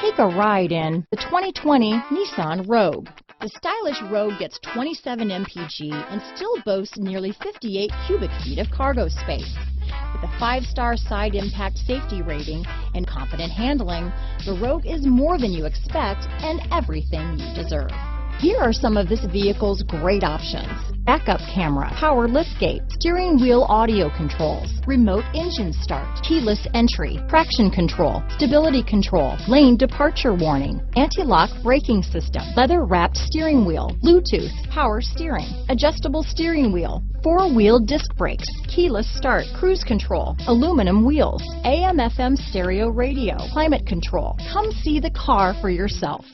Take a ride in the 2020 Nissan Rogue. The stylish Rogue gets 27 mpg and still boasts nearly 58 cubic feet of cargo space. With a 5-star side impact safety rating and confident handling, the Rogue is more than you expect and everything you deserve. Here are some of this vehicle's great options: backup camera, power liftgate, steering wheel audio controls, remote engine start, keyless entry, traction control, stability control, lane departure warning, anti-lock braking system, leather-wrapped steering wheel, Bluetooth, power steering, adjustable steering wheel, 4-wheel disc brakes, keyless start, cruise control, aluminum wheels, AM/FM stereo radio, climate control. Come see the car for yourself.